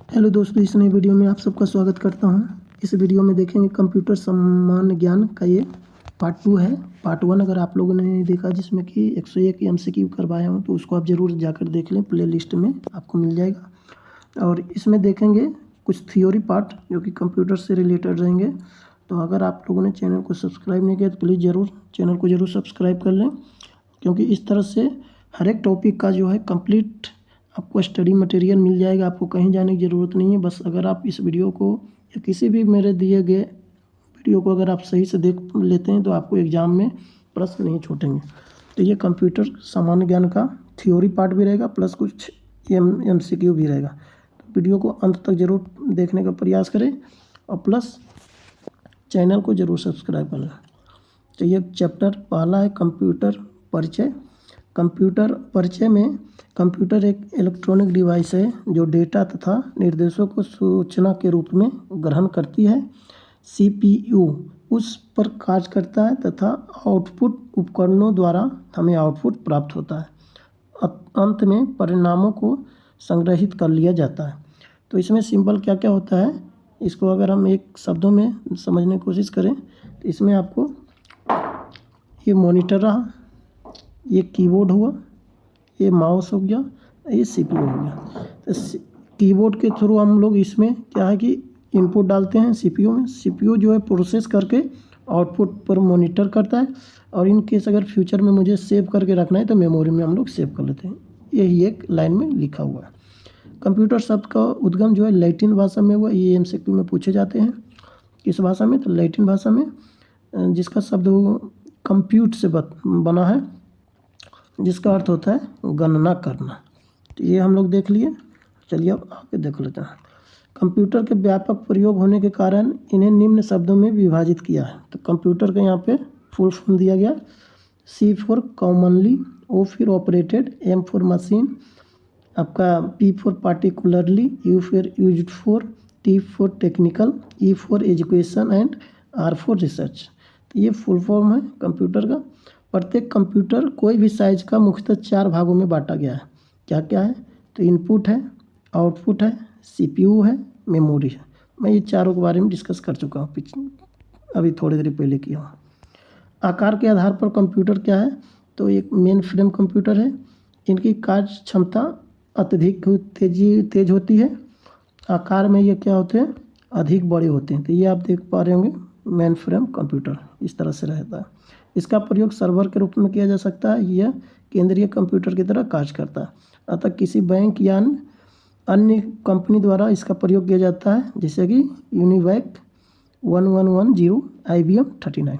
Hello दोस्तों, इस नई वीडियो में आप सबका स्वागत करता हूं। इस वीडियो में देखेंगे कंप्यूटर सामान्य ज्ञान का ये पार्ट 2 है। पार्ट 1 अगर आप लोगों ने देखा जिसमें कि 101 एमसीक्यू करवाया हूं तो उसको आप ज़रूर जाकर देख लें, प्ले लिस्ट में आपको मिल जाएगा। और इसमें देखेंगे कुछ थ्योरी पार्ट जो कि कंप्यूटर से रिलेटेड रहेंगे। तो अगर आप लोगों ने चैनल को सब्सक्राइब नहीं किया तो प्लीज़ चैनल को ज़रूर सब्सक्राइब कर लें, क्योंकि इस तरह से हर एक टॉपिक का जो है कंप्लीट आपको स्टडी मटेरियल मिल जाएगा। आपको कहीं जाने की ज़रूरत नहीं है। बस अगर आप इस वीडियो को या किसी भी मेरे दिए गए वीडियो को अगर आप सही से देख लेते हैं तो आपको एग्ज़ाम में प्रश्न नहीं छूटेंगे। तो ये कंप्यूटर सामान्य ज्ञान का थ्योरी पार्ट भी रहेगा, प्लस कुछ एमसीक्यू भी रहेगा। तो वीडियो को अंत तक ज़रूर देखने का प्रयास करें और प्लस चैनल को ज़रूर सब्सक्राइब कर लें। तो ये चैप्टर पहला है कंप्यूटर परिचय। कंप्यूटर परिचय में कंप्यूटर एक इलेक्ट्रॉनिक डिवाइस है जो डेटा तथा निर्देशों को सूचना के रूप में ग्रहण करती है। सीपीयू उस पर कार्य करता है तथा आउटपुट उपकरणों द्वारा हमें आउटपुट प्राप्त होता है। अंत में परिणामों को संग्रहित कर लिया जाता है। तो इसमें सिंपल क्या क्या होता है, इसको अगर हम एक शब्दों में समझने की कोशिश करें तो इसमें आपको ये मॉनिटर रहा, ये कीबोर्ड हुआ, ये माउस हो गया, ये सीपीयू हो गया। तो कीबोर्ड के थ्रू हम लोग इसमें क्या है कि इनपुट डालते हैं सीपीयू में। सीपीयू जो है प्रोसेस करके आउटपुट पर मॉनिटर करता है, और इन केस अगर फ्यूचर में मुझे सेव करके रखना है तो मेमोरी में हम लोग सेव कर लेते हैं। यही एक लाइन में लिखा हुआ है। कंप्यूटर शब्द का उद्गम जो है लैटिन भाषा में हुआ। ये एमसीक्यू में पूछे जाते हैं। किस भाषा में? तो लैटिन भाषा में, जिसका शब्द कंप्यूट से बना है, जिसका अर्थ होता है गणना करना। तो ये हम लोग देख लिए। चलिए अब आगे देख लेते हैं। कंप्यूटर के व्यापक प्रयोग होने के कारण इन्हें निम्न शब्दों में विभाजित किया है। तो कंप्यूटर के यहाँ पे फुल फॉर्म दिया गया। सी for commonly, O for operated, M for machine, आपका P for particularly, U for used for, T for technical, E for education and R for research. तो ये फुल फॉर्म है कंप्यूटर का। प्रत्येक कंप्यूटर कोई भी साइज का मुख्यतः 4 भागों में बांटा गया है। क्या क्या है? तो इनपुट है, आउटपुट है, सीपीयू है, मेमोरी है। मैं ये चारों के बारे में डिस्कस कर चुका हूँ, अभी थोड़ी देर पहले किया हूँ। आकार के आधार पर कंप्यूटर क्या है? तो एक मेन फ्रेम कंप्यूटर है। इनकी कार्य क्षमता अत्यधिक तेज होती है। आकार में ये क्या होते हैं? अधिक बड़े होते हैं। तो ये आप देख पा रहे होंगे मेन फ्रेम कंप्यूटर इस तरह से रहता है। इसका प्रयोग सर्वर के रूप में किया जा सकता है। यह केंद्रीय कंप्यूटर की तरह कार्य करता है। अतः किसी बैंक या अन्य कंपनी द्वारा इसका प्रयोग किया जाता है, जैसे कि यूनिवैक 1110, IBM 39।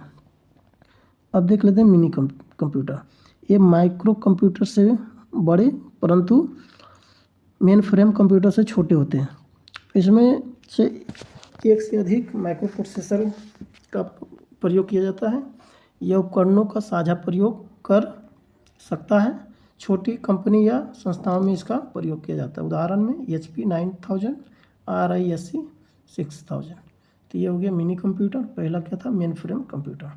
अब देख लेते हैं मिनी कंप्यूटर। ये माइक्रो कंप्यूटर से बड़े परंतु मेन फ्रेम कंप्यूटर से छोटे होते हैं। इसमें से एक से अधिक माइक्रो प्रोसेसर का प्रयोग किया जाता है। यह उपकरणों का साझा प्रयोग कर सकता है। छोटी कंपनी या संस्थाओं में इसका प्रयोग किया जाता है। उदाहरण में HP 9000, RISC 6000। तो ये हो गया मिनी कंप्यूटर। पहला क्या था? Main frame computer.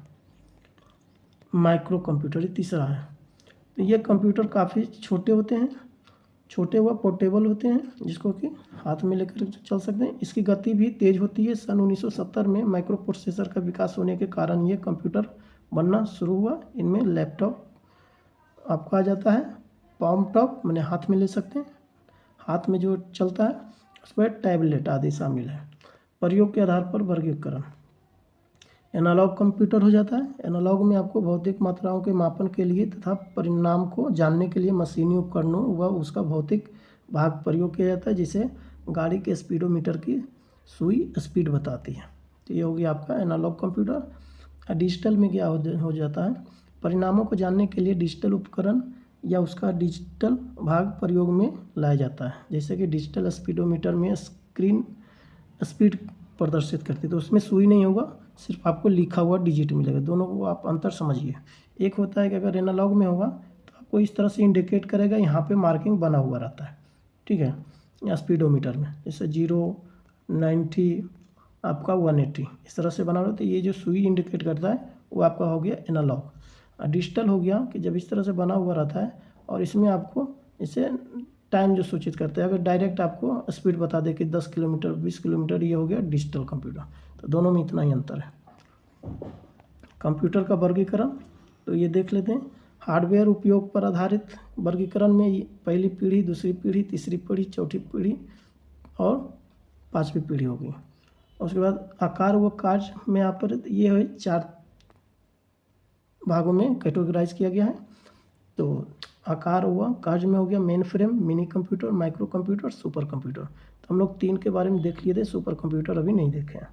Micro computer ये तीसरा है। तो ये कंप्यूटर काफ़ी छोटे होते हैं, छोटे व पोर्टेबल होते हैं, जिसको कि हाथ में लेकर चल सकते हैं। इसकी गति भी तेज़ होती है। सन 1970 में माइक्रो प्रोसेसर का विकास होने के कारण ये कंप्यूटर बनना शुरू हुआ। इनमें लैपटॉप आपको आ जाता है, पाम टॉप मैंने हाथ में ले सकते हैं, हाथ में जो चलता है, उस पर टैबलेट आदि शामिल है। प्रयोग के आधार पर वर्गीकरण। एनालॉग कंप्यूटर हो जाता है। एनालॉग में आपको भौतिक मात्राओं के मापन के लिए तथा परिणाम को जानने के लिए मशीनी उपकरणों व उसका भौतिक भाग प्रयोग किया जाता है, जिसे गाड़ी के स्पीडोमीटर की सुई स्पीड बताती है। तो ये हो गया आपका एनालॉग कंप्यूटर। डिजिटल में क्या हो जाता है? परिणामों को जानने के लिए डिजिटल उपकरण या उसका डिजिटल भाग प्रयोग में लाया जाता है। जैसे कि डिजिटल स्पीडोमीटर में स्क्रीन स्पीड प्रदर्शित करती है, तो उसमें सुई नहीं होगा, सिर्फ आपको लिखा हुआ डिजिट मिलेगा। दोनों को आप अंतर समझिए। एक होता है कि अगर एनालॉग में होगा तो आपको इस तरह से इंडिकेट करेगा, यहाँ पे मार्किंग बना हुआ रहता है, ठीक है, या स्पीडोमीटर में जैसे 0, 90, आपका 180 इस तरह से बना हुआ। तो ये जो सुई इंडिकेट करता है वो आपका हो गया एनालॉग। डिजिटल हो गया कि जब इस तरह से बना हुआ रहता है और इसमें आपको इसे टाइम जो सूचित करते हैं। अगर डायरेक्ट आपको स्पीड बता दे कि 10 किलोमीटर 20 किलोमीटर, ये हो गया डिजिटल कंप्यूटर। तो दोनों में इतना ही अंतर है। कंप्यूटर का वर्गीकरण तो ये देख लेते हैं। हार्डवेयर उपयोग पर आधारित वर्गीकरण में पहली पीढ़ी, दूसरी पीढ़ी, तीसरी पीढ़ी, चौथी पीढ़ी और पांचवी पीढ़ी होगी। उसके बाद आकार व कार्य में यहाँ पर ये है 4 भागों में कैटेगराइज किया गया है। तो आकार व कार्य में हो गया main frame, mini computer, micro computer, super computer. तो हम लोग 3 के बारे में देख लिए थे, सुपर कंप्यूटर अभी नहीं देखे हैं।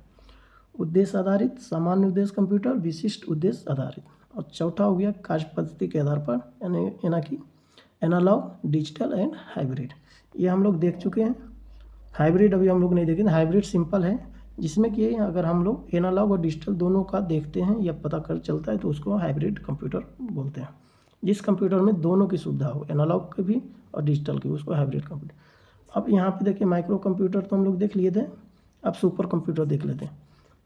उद्देश्य आधारित, सामान्य उद्देश्य कंप्यूटर, विशिष्ट उद्देश्य आधारित। और चौथा हो गया कार्य पद्धति के आधार पर, यानी कि एनालॉग, डिजिटल एंड हाइब्रिड। ये हम लोग देख चुके हैं। हाइब्रिड अभी हम लोग नहीं देखें। हाइब्रिड सिंपल है, जिसमें कि अगर हम लोग एनालॉग और डिजिटल दोनों का देखते हैं या पता कर चलता है तो उसको हाइब्रिड कंप्यूटर बोलते हैं। जिस कंप्यूटर में दोनों की सुविधा हो, एनालॉग की भी और डिजिटल की, उसको हाइब्रिड कंप्यूटर। अब यहाँ पे देखिए माइक्रो कंप्यूटर तो हम लोग देख लिए थे। अब सुपर कंप्यूटर देख लेते हैं,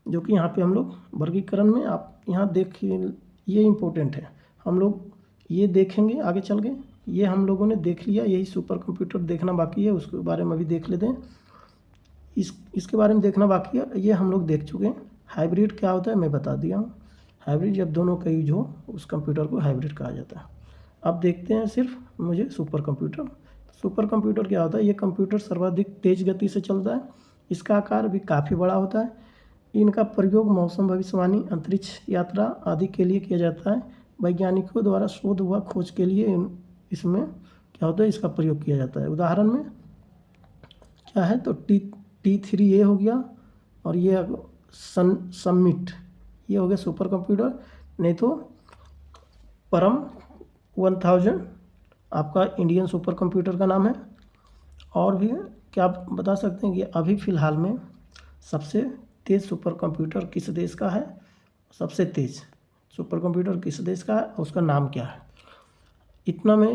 जो कि यहाँ पे हम लोग वर्गीकरण में आप यहाँ देखिए, ये इम्पोर्टेंट है। हम लोग ये देखेंगे आगे चल के। ये हम लोगों ने देख लिया, यही सुपर कंप्यूटर देखना बाकी है, उसके बारे में अभी देख लेते हैं। इसके बारे में देखना बाकी है, ये हम लोग देख चुके हैं। हाइब्रिड क्या होता है मैं बता दिया हूँ। हाइब्रिड जब दोनों का यूज हो उस कंप्यूटर को हाइब्रिड कहा जाता है। अब देखते हैं सिर्फ मुझे सुपर कंप्यूटर। सुपर कंप्यूटर क्या होता है? ये कंप्यूटर सर्वाधिक तेज़ गति से चलता है। इसका आकार भी काफ़ी बड़ा होता है। इनका प्रयोग मौसम भविष्यवाणी, अंतरिक्ष यात्रा आदि के लिए किया जाता है। वैज्ञानिकों द्वारा शोध व खोज के लिए इसमें क्या होता है, इसका प्रयोग किया जाता है। उदाहरण में क्या है तो T3 ये हो गया, और ये समिट ये हो गया सुपर कंप्यूटर। नहीं तो परम 1000 आपका इंडियन सुपर कंप्यूटर का नाम है। और भी क्या आप बता सकते हैं कि अभी फ़िलहाल में सबसे तेज़ सुपर कंप्यूटर किस देश का है? सबसे तेज़ सुपर कंप्यूटर किस देश का है, उसका नाम क्या है? इतना मैं,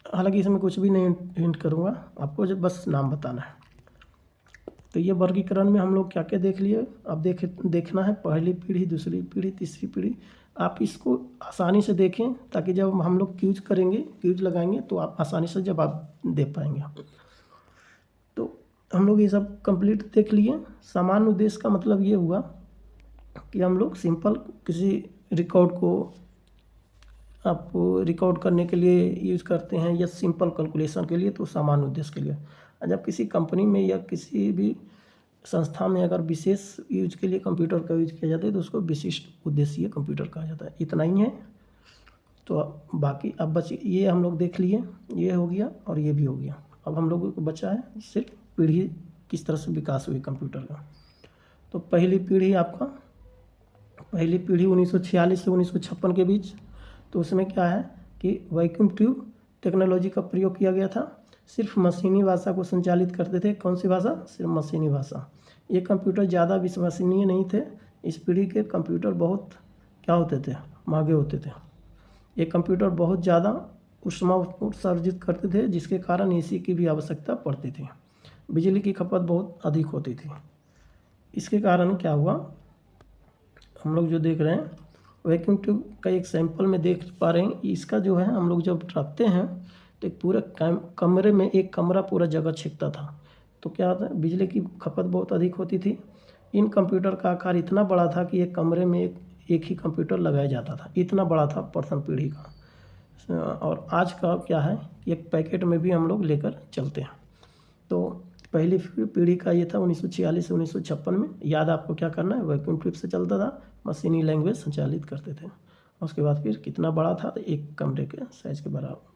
हालांकि इसमें कुछ भी नहीं हिंट करूँगा, आपको जब बस नाम बताना है। तो ये वर्गीकरण में हम लोग क्या क्या देख लिए। अब देखना है पहली पीढ़ी, दूसरी पीढ़ी, तीसरी पीढ़ी। आप इसको आसानी से देखें ताकि जब हम लोग क्यूज करेंगे, क्यूज लगाएंगे, तो आप आसानी से जवाब दे पाएंगे। तो हम लोग ये सब कंप्लीट देख लिए। सामान्य उद्देश्य का मतलब ये हुआ कि हम लोग सिंपल किसी रिकॉर्ड को आप रिकॉर्ड करने के लिए यूज़ करते हैं, या सिंपल कैलकुलेशन के लिए, तो सामान्य उद्देश्य के लिए। जब किसी कंपनी में या किसी भी संस्था में अगर विशेष यूज के लिए कंप्यूटर का यूज किया जाता है तो उसको विशिष्ट उद्देश्य कंप्यूटर कहा जाता है। इतना ही है। तो बाकी अब बच ये हम लोग देख लिए, ये हो गया और ये भी हो गया। अब हम लोगों को बचा है सिर्फ पीढ़ी किस तरह से विकास हुई कंप्यूटर का। तो पहली पीढ़ी 1946 से 1956 के बीच। तो उसमें क्या है कि वैक्यूम ट्यूब टेक्नोलॉजी का प्रयोग किया गया था। सिर्फ मशीनी भाषा को संचालित करते थे। कौन सी भाषा? सिर्फ मशीनी भाषा। ये कंप्यूटर ज़्यादा विश्वसनीय नहीं थे। इस पीढ़ी के कंप्यूटर बहुत क्या होते थे? महंगे होते थे। ये कंप्यूटर बहुत ज़्यादा ऊष्मा उत्सर्जित करते थे, जिसके कारण एसी की भी आवश्यकता पड़ती थी। बिजली की खपत बहुत अधिक होती थी। इसके कारण क्या हुआ, हम लोग जो देख रहे हैं वैक्यूम ट्यूब का एक सैंपल में देख पा रहे हैं। इसका जो है हम लोग जब रखते हैं तो एक पूरे कमरे में, एक कमरा पूरा जगह छेकता था। तो क्या होता है, बिजली की खपत बहुत अधिक होती थी। इन कंप्यूटर का आकार इतना बड़ा था कि एक कमरे में एक ही कंप्यूटर लगाया जाता था। इतना बड़ा था प्रथम पीढ़ी का। और आज का क्या है, एक पैकेट में भी हम लोग लेकर चलते हैं। तो पहली पीढ़ी का ये था 1946 से 1956 में। याद आपको क्या करना है, वैक्यूम ट्यूब से चलता था, मशीनी लैंग्वेज संचालित करते थे। उसके बाद फिर कितना बड़ा था, तो एक कमरे के साइज के बराबर।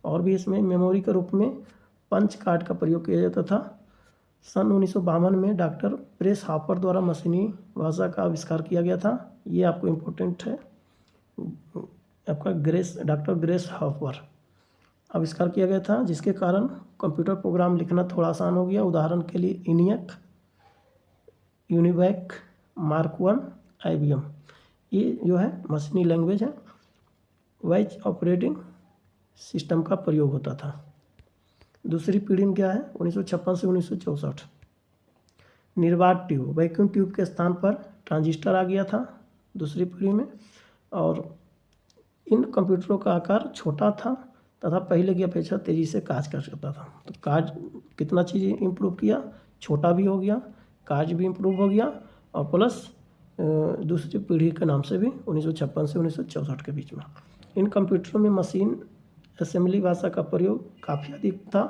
और भी इसमें मेमोरी के रूप में पंच कार्ड का प्रयोग किया जाता था। सन 1952 में डॉक्टर प्रेस हापर द्वारा मशीनी भाषा का आविष्कार किया गया था। ये आपको इम्पोर्टेंट है, आपका डॉक्टर ग्रेस हापर आविष्कार किया गया था, जिसके कारण कंप्यूटर प्रोग्राम लिखना थोड़ा आसान हो गया। उदाहरण के लिए ENIAC, यूनिवैक, मार्क 1, IBM, ये जो है मशीनी लैंग्वेज है। वैच ऑपरेटिंग सिस्टम का प्रयोग होता था। दूसरी पीढ़ी में क्या है, 1956 से 1964। निर्वात ट्यूब, वैक्यूम ट्यूब के स्थान पर ट्रांजिस्टर आ गया था दूसरी पीढ़ी में। और इन कंप्यूटरों का आकार छोटा था तथा पहले की अपेक्षा तेज़ी से कार्य कर सकता था। तो कार्य कितना चीज़ इम्प्रूव किया, छोटा भी हो गया, कार्य भी इम्प्रूव हो गया और प्लस दूसरी पीढ़ी के नाम से भी 1956 से 1964 के बीच में। इन कंप्यूटरों में मशीन असेंबली भाषा का प्रयोग काफ़ी अधिक था।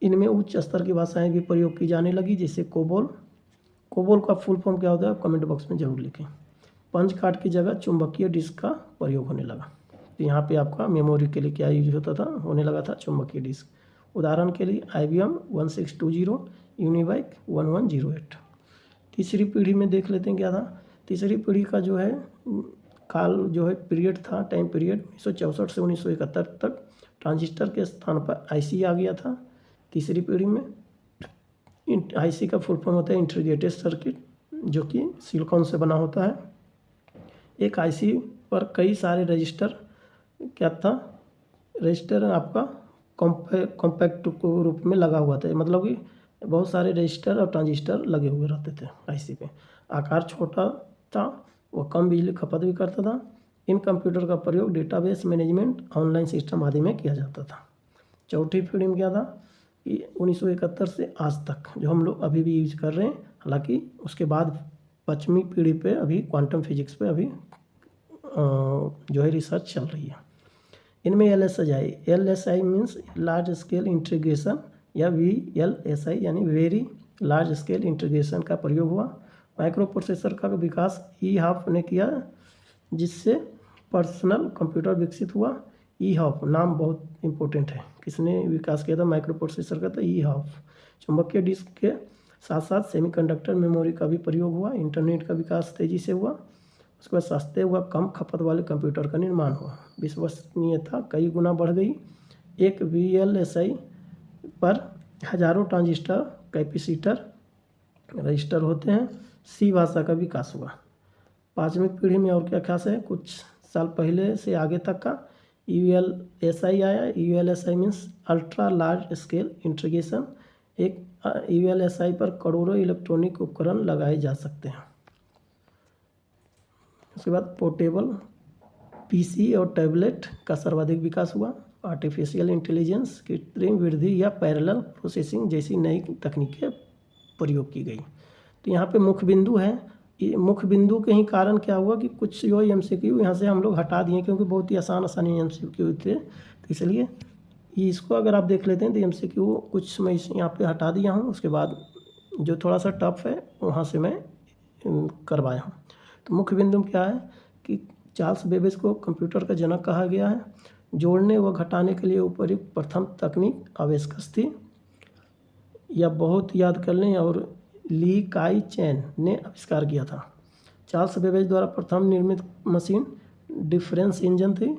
इनमें उच्च स्तर की भाषाएं भी प्रयोग की जाने लगी, जैसे कोबोल। कोबोल का फुल फॉर्म क्या होता है आप कमेंट बॉक्स में ज़रूर लिखें। पंच कार्ड की जगह चुंबकीय डिस्क का प्रयोग होने लगा। तो यहाँ पे आपका मेमोरी के लिए क्या यूज होता था, होने लगा था चुंबकीय डिस्क। उदाहरण के लिए IBM 1620, यूनिवाइक 1108। तीसरी पीढ़ी में देख लेते हैं क्या था। तीसरी पीढ़ी का जो है काल जो है पीरियड था, टाइम पीरियड 1964 से 1971 तक। ट्रांजिस्टर के स्थान पर IC आ गया था तीसरी पीढ़ी में। IC का फुल फॉर्म होता है इंटीग्रेटेड सर्किट, जो कि सिलिकॉन से बना होता है। एक IC पर कई सारे रजिस्टर क्या था, रजिस्टर आपका कॉम्पैक्ट रूप में लगा हुआ था, मतलब कि बहुत सारे रजिस्टर और ट्रांजिस्टर लगे हुए रहते थे IC पे। आकार छोटा था, वह कम बिजली खपत भी करता था। इन कंप्यूटर का प्रयोग डेटाबेस मैनेजमेंट, ऑनलाइन सिस्टम आदि में किया जाता था। चौथी पीढ़ी में क्या था कि 1971 से आज तक जो हम लोग अभी भी यूज कर रहे हैं। हालांकि उसके बाद पाँचवीं पीढ़ी पे अभी क्वांटम फिजिक्स पे अभी जो है रिसर्च चल रही है। इनमें LSI means large scale integration, या VLSI यानी वेरी लार्ज स्केल इंटीग्रेशन का प्रयोग हुआ। माइक्रो प्रोसेसर का विकास EHOF ने किया, जिससे पर्सनल कंप्यूटर विकसित हुआ। EHOF नाम बहुत इंपॉर्टेंट है, किसने विकास किया था माइक्रो प्रोसेसर का, तो EHOF। चुंबकीय डिस्क के साथ साथ सेमीकंडक्टर मेमोरी का भी प्रयोग हुआ। इंटरनेट का विकास तेज़ी से हुआ। उसके बाद सस्ते हुआ कम खपत वाले कंप्यूटर का निर्माण हुआ। विश्वसनीयता कई गुना बढ़ गई। एक VLSI पर हजारों ट्रांजिस्टर, कैपेसिटर, रजिस्टर होते हैं। C भाषा का विकास हुआ। पाँचवीं पीढ़ी में और क्या खास है, कुछ साल पहले से आगे तक का ULSI आया। ULSI means ultra large scale integration. एक ULSI पर करोड़ों इलेक्ट्रॉनिक उपकरण लगाए जा सकते हैं। उसके बाद पोर्टेबल PC और टैबलेट का सर्वाधिक विकास हुआ। आर्टिफिशियल इंटेलिजेंस, कृत्रिम वृद्धि या पैरेलल प्रोसेसिंग जैसी नई तकनीकें प्रयोग की गई। तो यहाँ पे मुख्य बिंदु है। मुख्य बिंदु के ही कारण क्या हुआ कि कुछ जो MCQ यहाँ से हम लोग हटा दिए, क्योंकि बहुत ही आसान MCQ थे। तो इसलिए इसको अगर आप देख लेते हैं तो MCQ कुछ मैं यहाँ पे हटा दिया हूँ। उसके बाद जो थोड़ा सा टफ है वहाँ से मैं करवाया हूँ। तो मुख्य बिंदु क्या है कि चार्ल्स बेबेज को कंप्यूटर का जनक कहा गया है। जोड़ने व घटाने के लिए उपयुक्त प्रथम तकनीक आविष्कृत थी, या बहुत याद कर लें, और ली काई चैन ने आविष्कार किया था। चार्ल्स बेबेज द्वारा प्रथम निर्मित मशीन डिफरेंस इंजन थी।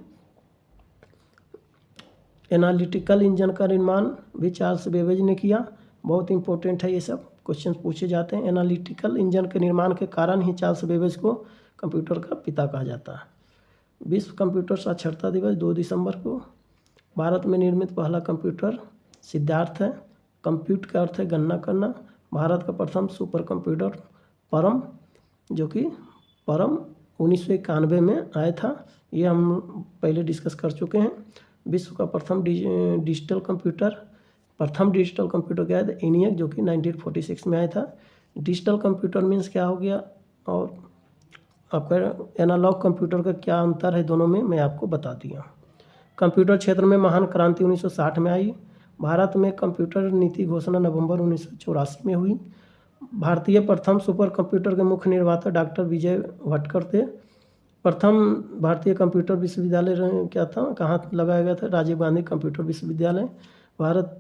एनालिटिकल इंजन का निर्माण भी चार्ल्स बेबेज ने किया। बहुत इंपॉर्टेंट है, ये सब क्वेश्चन पूछे जाते हैं। एनालिटिकल इंजन के निर्माण के कारण ही चार्ल्स बेबेज को कंप्यूटर का पिता कहा जाता है। विश्व कंप्यूटर साक्षरता दिवस 2 दिसंबर को। भारत में निर्मित पहला कंप्यूटर सिद्धार्थ है। कंप्यूट का अर्थ है गणना करना। भारत का प्रथम सुपर कंप्यूटर परम, जो कि परम 1991 में आया था। ये हम पहले डिस्कस कर चुके हैं। विश्व का प्रथम डिजिटल कंप्यूटर क्या है, ENIAC, जो कि 1946 में आया था। डिजिटल कंप्यूटर मीन्स क्या हो गया, और आपका एनालॉग कंप्यूटर का क्या अंतर है दोनों में, मैं आपको बता दिया। कंप्यूटर क्षेत्र में महान क्रांति 1960 में आई। भारत में कंप्यूटर नीति घोषणा नवंबर 1984 में हुई। भारतीय प्रथम सुपर कंप्यूटर के मुख्य निर्माता डॉक्टर विजय भटकर थे। प्रथम भारतीय कंप्यूटर विश्वविद्यालय क्या था, कहाँ लगाया गया था, राजीव गांधी कंप्यूटर विश्वविद्यालय। भारत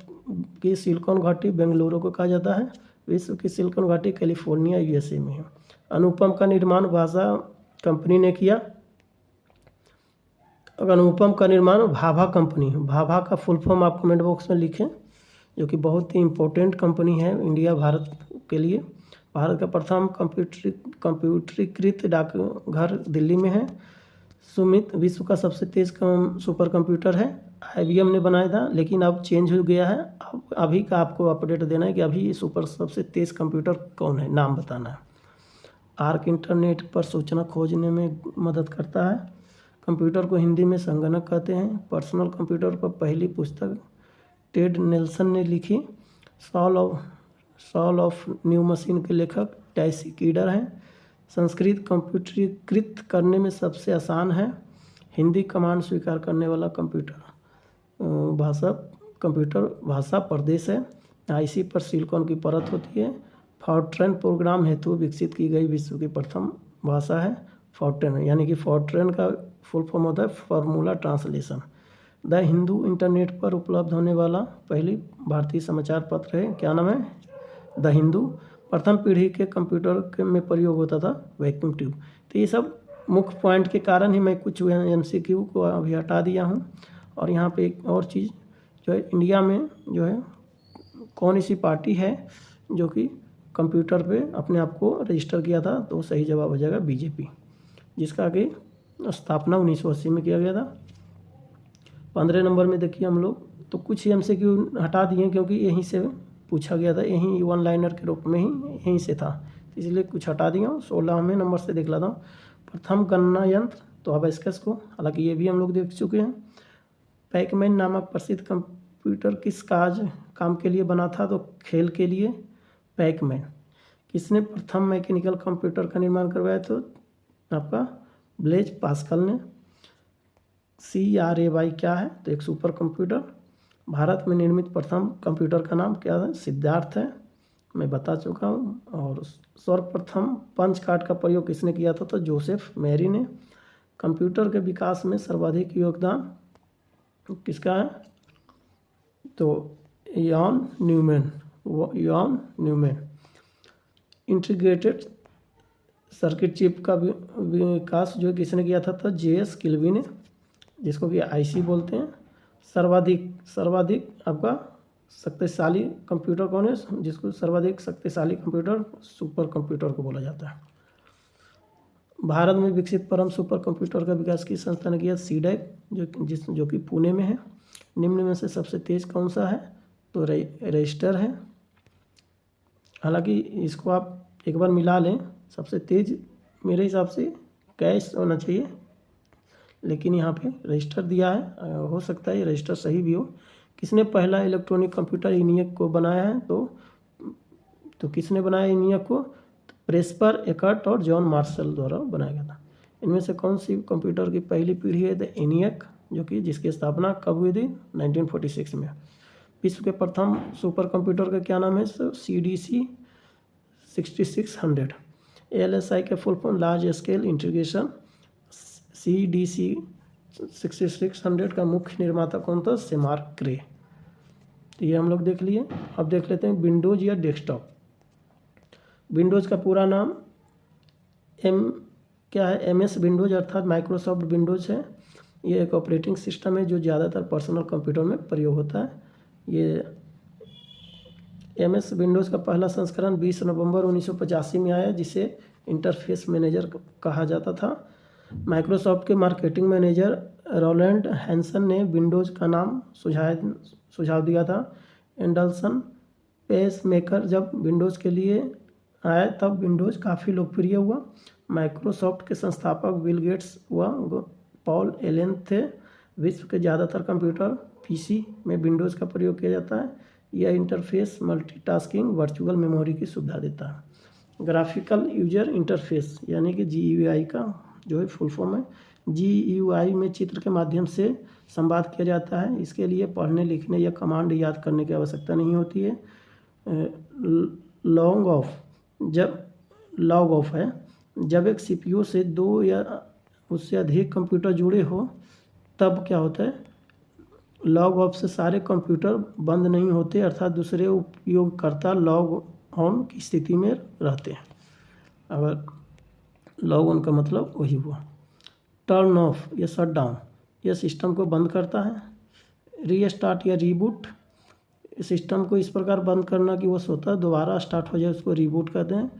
की सिलिकॉन घाटी बेंगलुरु को कहा जाता है। विश्व की सिलिकॉन घाटी कैलिफोर्निया USA में है। अनुपम का निर्माण भाषा कंपनी ने किया। अनुपम का निर्माण भाभा कंपनी, भाभा का फुल फॉर्म आप कमेंट बॉक्स में लिखें, जो कि बहुत ही इम्पोर्टेंट कंपनी है इंडिया भारत के लिए। भारत का प्रथम कंप्यूटरीकृत डाकघर दिल्ली में है। सुमित विश्व का सबसे तेज सुपर कंप्यूटर है। IBM ने बनाया था, लेकिन अब चेंज हो गया है। अब अभी का आपको अपडेट देना है कि अभी सुपर सबसे तेज कंप्यूटर कौन है, नाम बताना है। आर्क इंटरनेट पर सूचना खोजने में मदद करता है। कंप्यूटर को हिंदी में संगणक कहते हैं। पर्सनल कंप्यूटर पर पहली पुस्तक टेड नेल्सन ने लिखी। सॉल ऑफ न्यू मशीन के लेखक टैसी कीडर हैं। संस्कृत कंप्यूटरीकृत करने में सबसे आसान है। हिंदी कमांड स्वीकार करने वाला कंप्यूटर भाषा प्रदेश है। आईसी पर सिलिकॉन की परत होती है। फॉर्ट्रैन प्रोग्राम हेतु विकसित की गई विश्व की प्रथम भाषा है फॉर्ट्रैन, यानी कि फॉर्ट्रैन का फुल फॉर्म होता है formula translation. The Hindu internet पर उपलब्ध होने वाला पहली भारतीय समाचार पत्र है। क्या नाम है? द हिंदू। प्रथम पीढ़ी के कंप्यूटर में प्रयोग होता था वैक्यूम ट्यूब। तो ये सब मुख्य पॉइंट के कारण ही मैं कुछ MCQ को अभी हटा दिया हूँ। और यहाँ पे एक और चीज़ जो है, इंडिया में जो है कौन सी पार्टी है जो कि कंप्यूटर पे अपने आप को रजिस्टर किया था, तो सही जवाब हो जाएगा बीजेपी, जिसका कि स्थापना 1980 में किया गया था। 15 नंबर में देखिए हम लोग तो कुछ MCQ हटा दिए क्योंकि यहीं से पूछा गया था, यहीं वन लाइनर के रूप में ही यहीं से था, इसलिए कुछ हटा दिया हूँ। 16वें नंबर से देख लेता हूँ। प्रथम गणना यंत्र तो अबैस्कस को, हालांकि ये भी हम लोग देख चुके हैं। पैकमैन नामक प्रसिद्ध कंप्यूटर किस काम के लिए बना था? तो खेल के लिए पैकमैन। किसने प्रथम मैकेनिकल कंप्यूटर का निर्माण करवाया? तो आपका ब्लेज पास्कल ने। CRAY क्या है? तो एक सुपर कंप्यूटर। भारत में निर्मित प्रथम कंप्यूटर का नाम क्या है? सिद्धार्थ है, मैं बता चुका हूँ। और सर्वप्रथम पंच कार्ड का प्रयोग किसने किया था? तो जोसेफ मेरी ने। कंप्यूटर के विकास में सर्वाधिक योगदान किसका है? तो von Neumann. Integrated circuit chip का विकास जो किसने किया था? तो JS किल्बी ने, जिसको कि IC बोलते हैं। सर्वाधिक आपका शक्तिशाली कंप्यूटर कौन है? जिसको सर्वाधिक शक्तिशाली कंप्यूटर सुपर कंप्यूटर को बोला जाता है। भारत में विकसित परम सुपर कंप्यूटर का विकास किस संस्था ने किया? CDAC जो कि पुणे में है। निम्न में से सबसे तेज कौन सा है? तो रजिस्टर है। हालांकि इसको आप एक बार मिला लें, सबसे तेज मेरे हिसाब से कैश होना चाहिए, लेकिन यहाँ पे रजिस्टर दिया है, हो सकता है ये रजिस्टर सही भी हो। किसने पहला इलेक्ट्रॉनिक कंप्यूटर ENIAC को बनाया है? तो किसने बनाया ENIAC को? प्रेस्पर, एकर्ट और जॉन मार्शल द्वारा बनाया गया था। इनमें से कौन सी कंप्यूटर की पहली पीढ़ी है? द ENIAC, जो कि जिसकी स्थापना कब हुई थी? 1946 में। विश्व के प्रथम सुपर कंप्यूटर का क्या नाम है? CDC 6600। ALSI के full form large scale integration. CDC 6600 का मुख्य निर्माता कौन था? सेमार्क क्रे। तो ये हम लोग देख लिए। अब देख लेते हैं विंडोज या डेस्कटॉप। विंडोज़ का पूरा नाम क्या है? MS विंडोज़ अर्थात माइक्रोसॉफ्ट विंडोज़ है। ये एक ऑपरेटिंग सिस्टम है जो ज़्यादातर पर्सनल कंप्यूटर में प्रयोग होता है। ये MS विंडोज़ का पहला संस्करण 20 नवंबर 1985 में आया, जिसे इंटरफेस मैनेजर कहा जाता था। माइक्रोसॉफ्ट के मार्केटिंग मैनेजर रोलैंड हैंसन ने विंडोज़ का नाम सुझाव दिया था। एंडरसन पेसमेकर जब विंडोज़ के लिए आया तब विंडोज़ काफ़ी लोकप्रिय हुआ। माइक्रोसॉफ्ट के संस्थापक बिल गेट्स व पॉल एलेन थे। विश्व के ज़्यादातर कंप्यूटर PC में विंडोज़ का प्रयोग किया जाता है। यह इंटरफेस मल्टीटास्किंग वर्चुअल मेमोरी की सुविधा देता है। ग्राफिकल यूजर इंटरफेस यानी कि GUI का जो है फुल फॉर्म है। GUI में चित्र के माध्यम से संवाद किया जाता है। इसके लिए पढ़ने लिखने या कमांड याद करने की आवश्यकता नहीं होती है। लॉग ऑफ है जब एक CPU से 2 या उससे अधिक कंप्यूटर जुड़े हो तब क्या होता है? लॉग ऑफ से सारे कंप्यूटर बंद नहीं होते, अर्थात दूसरे उपयोगकर्ता लॉग ऑन की स्थिति में रहते हैं। अगर लॉग ऑन का मतलब वही हुआ। टर्न ऑफ या शट डाउन, यह सिस्टम को बंद करता है। रीस्टार्ट या रीबूट, सिस्टम को इस प्रकार बंद करना कि वो स्वतः दोबारा स्टार्ट हो जाए, उसको रीबूट कहते हैं।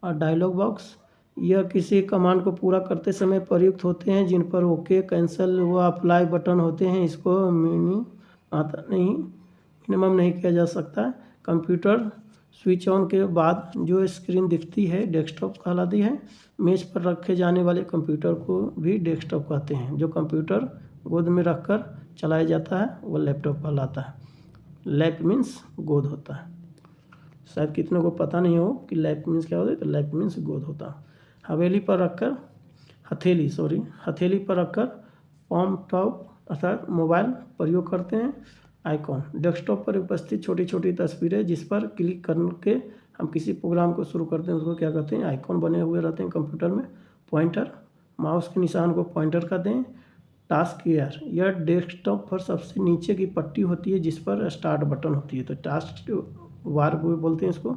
और डायलॉग बॉक्स, यह किसी कमांड को पूरा करते समय प्रयुक्त होते हैं, जिन पर ओके, कैंसिल व अप्लाई बटन होते हैं। इसको मिनिमम नहीं किया जा सकता। कंप्यूटर स्विच ऑन के बाद जो स्क्रीन दिखती है डेस्कटॉप कहलाती है। मेज पर रखे जाने वाले कंप्यूटर को भी डेस्कटॉप कहते हैं। जो कंप्यूटर गोद में रखकर चलाया जाता है वो लैपटॉप कहलाता है। लैप मीन्स गोद होता है। शायद कितने को पता नहीं हो कि लैप मीन्स क्या होता है, तो लैप मीन्स गोद होता है। हथेली पर रखकर पाम टॉप अर्थात मोबाइल प्रयोग करते हैं। आइकॉन, डेस्कटॉप पर उपस्थित छोटी छोटी तस्वीरें जिस पर क्लिक करके हम किसी प्रोग्राम को शुरू करते हैं उसको क्या कहते हैं, आइकॉन बने हुए रहते हैं कंप्यूटर में। पॉइंटर, माउस के निशान को पॉइंटर कहते हैं। टास्क एयर, यह डेस्कटॉप पर सबसे नीचे की पट्टी होती है जिस पर स्टार्ट बटन होती है, तो टास्क बार बोलते हैं इसको,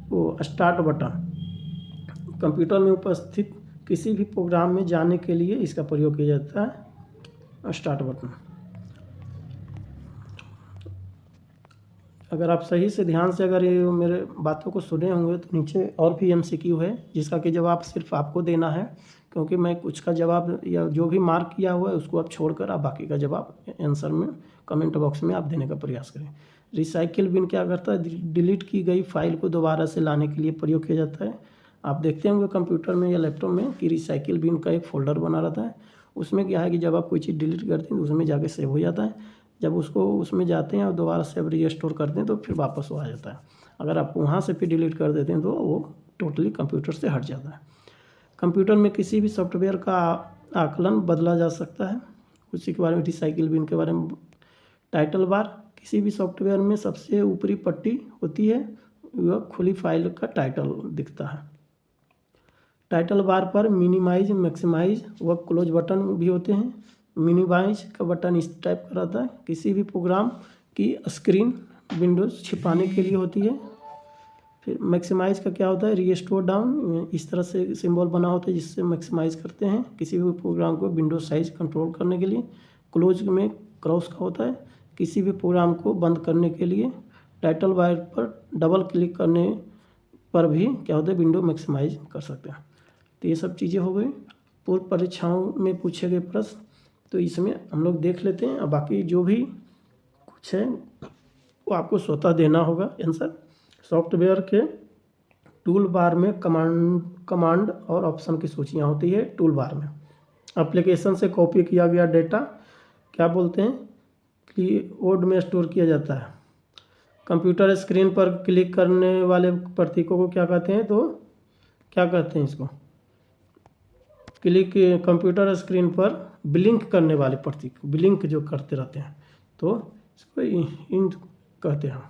वो स्टार्ट बटन। कंप्यूटर में उपस्थित किसी भी प्रोग्राम में जाने के लिए इसका प्रयोग किया जाता है, स्टार्ट बटन। अगर आप सही से ध्यान से अगर ये मेरे बातों को सुने होंगे तो नीचे और भी MCQ है जिसका कि जवाब सिर्फ आपको देना है, क्योंकि मैं कुछ का जवाब या जो भी मार्क किया हुआ है उसको आप छोड़कर आप बाकी का जवाब आंसर में कमेंट बॉक्स में आप देने का प्रयास करें। रिसाइकिल बिन क्या करता है, डिलीट की गई फाइल को दोबारा से लाने के लिए प्रयोग किया जाता है। आप देखते होंगे कंप्यूटर में या लैपटॉप में कि रिसाइकिल बिन का एक फोल्डर बना रहता है। उसमें क्या है कि जब आप कोई चीज़ डिलीट करते हैं तो उसमें जाके सेव हो जाता है। जब उसको उसमें जाते हैं और दोबारा से रीस्टोर करते हैं तो फिर वापस वो आ जाता है। अगर आप वहाँ से फिर डिलीट कर देते हैं तो वो टोटली कंप्यूटर से हट जाता है। कंप्यूटर में किसी भी सॉफ्टवेयर का आकलन बदला जा सकता है, उसी के बारे में रिसाइकिल बिन के बारे में। टाइटल बार, किसी भी सॉफ्टवेयर में सबसे ऊपरी पट्टी होती है, वह खुली फाइल का टाइटल दिखता है। टाइटल बार पर मिनिमाइज, मैक्सिमाइज व क्लोज बटन भी होते हैं। मिनिमाइज का बटन इस टाइप का रहता है, किसी भी प्रोग्राम की स्क्रीन विंडोज छिपाने के लिए होती है। फिर मैक्सिमाइज का क्या होता है, रीस्टोर डाउन, इस तरह से सिंबल बना होता है जिससे मैक्सिमाइज करते हैं किसी भी प्रोग्राम को विंडोज साइज कंट्रोल करने के लिए। क्लोज में क्रॉस का होता है, किसी भी प्रोग्राम को बंद करने के लिए। टाइटल बार पर डबल क्लिक करने पर भी क्या होता है, विंडो मैक्सिमाइज कर सकते हैं। तो ये सब चीज़ें हो गई पूर्व परीक्षाओं में पूछे गए प्रश्न, तो इसमें हम लोग देख लेते हैं। और बाकी जो भी कुछ है वो आपको स्वतः देना होगा आंसर। सॉफ्टवेयर के टूल बार में कमांड और ऑप्शन की सूचियाँ होती है। टूल बार में एप्लीकेशन से कॉपी किया गया डेटा क्या बोलते हैं कि ओड में स्टोर किया जाता है। कंप्यूटर स्क्रीन पर क्लिक करने वाले प्रतीकों को क्या कहते हैं, तो क्या कहते हैं इसको, क्लिक कंप्यूटर स्क्रीन पर ब्लिंक करने वाले प्रतीक, ब्लिंक जो करते रहते हैं तो इसको इंट कहते हैं।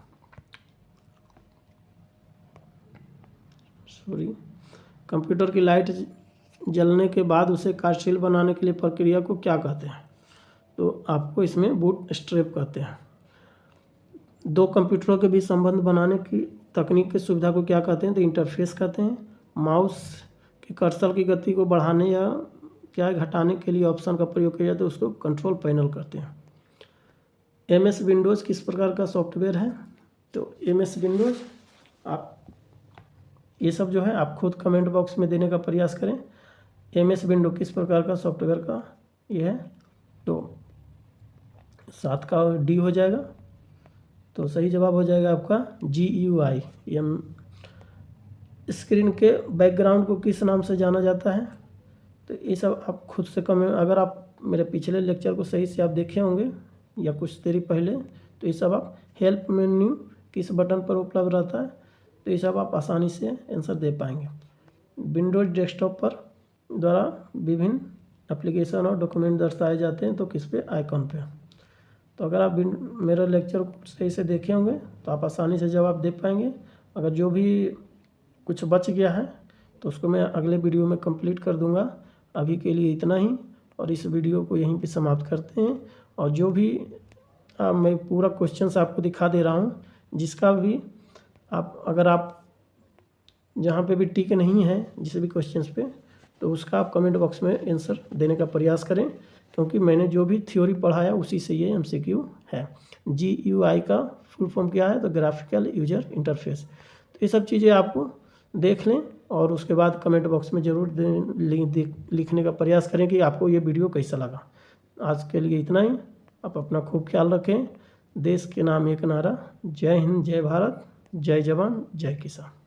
कंप्यूटर की लाइट जलने के बाद उसे कार्यशील बनाने के लिए प्रक्रिया को क्या कहते हैं, तो आपको इसमें बूट स्ट्रैप कहते हैं। दो कंप्यूटरों के बीच संबंध बनाने की तकनीक की सुविधा को क्या कहते हैं, तो इंटरफेस कहते हैं। माउस के कर्सर की गति को बढ़ाने या क्या घटाने के लिए ऑप्शन का प्रयोग किया जाता है, उसको कंट्रोल पैनल कहते हैं। MS विंडोज़ किस प्रकार का सॉफ्टवेयर है, तो MS विंडोज़ आप ये सब जो है आप खुद कमेंट बॉक्स में देने का प्रयास करें। MS विंडो किस प्रकार का सॉफ्टवेयर का ये है, तो 7 का D हो जाएगा, तो सही जवाब हो जाएगा आपका GUI। स्क्रीन के बैकग्राउंड को किस नाम से जाना जाता है, तो ये सब आप खुद से कमेंट, अगर आप मेरे पिछले लेक्चर को सही से आप देखे होंगे या कुछ देरी पहले, तो ये सब आप हेल्प मेन्यू किस बटन पर उपलब्ध रहता है, तो ये सब आप आसानी से आंसर दे पाएंगे। विंडोज डेस्कटॉप पर द्वारा विभिन्न एप्लीकेशन और डॉक्यूमेंट दर्शाए जाते हैं, तो किस पे, आइकॉन पे। तो अगर आप मेरा लेक्चर को सही से देखे होंगे तो आप आसानी से जवाब दे पाएंगे। अगर जो भी कुछ बच गया है तो उसको मैं अगले वीडियो में कंप्लीट कर दूंगा। अभी के लिए इतना ही, और इस वीडियो को यहीं पे समाप्त करते हैं। और जो भी मैं पूरा क्वेश्चंस आपको दिखा दे रहा हूँ, जिसका भी आप अगर आप जहाँ पे भी टिक नहीं है जिस भी क्वेश्चंस पे, तो उसका आप कमेंट बॉक्स में आंसर देने का प्रयास करें, क्योंकि मैंने जो भी थ्योरी पढ़ाया उसी से ये MCQ है। GUI का फुल फॉर्म क्या है, तो ग्राफिकल यूजर इंटरफेस। तो ये सब चीज़ें आपको देख लें और उसके बाद कमेंट बॉक्स में ज़रूर लिखने का प्रयास करें कि आपको ये वीडियो कैसा लगा। आज के लिए इतना ही। आप अपना खूब ख्याल रखें। देश के नाम एक नारा। जय हिंद, जय भारत। जय जवान जय किसान।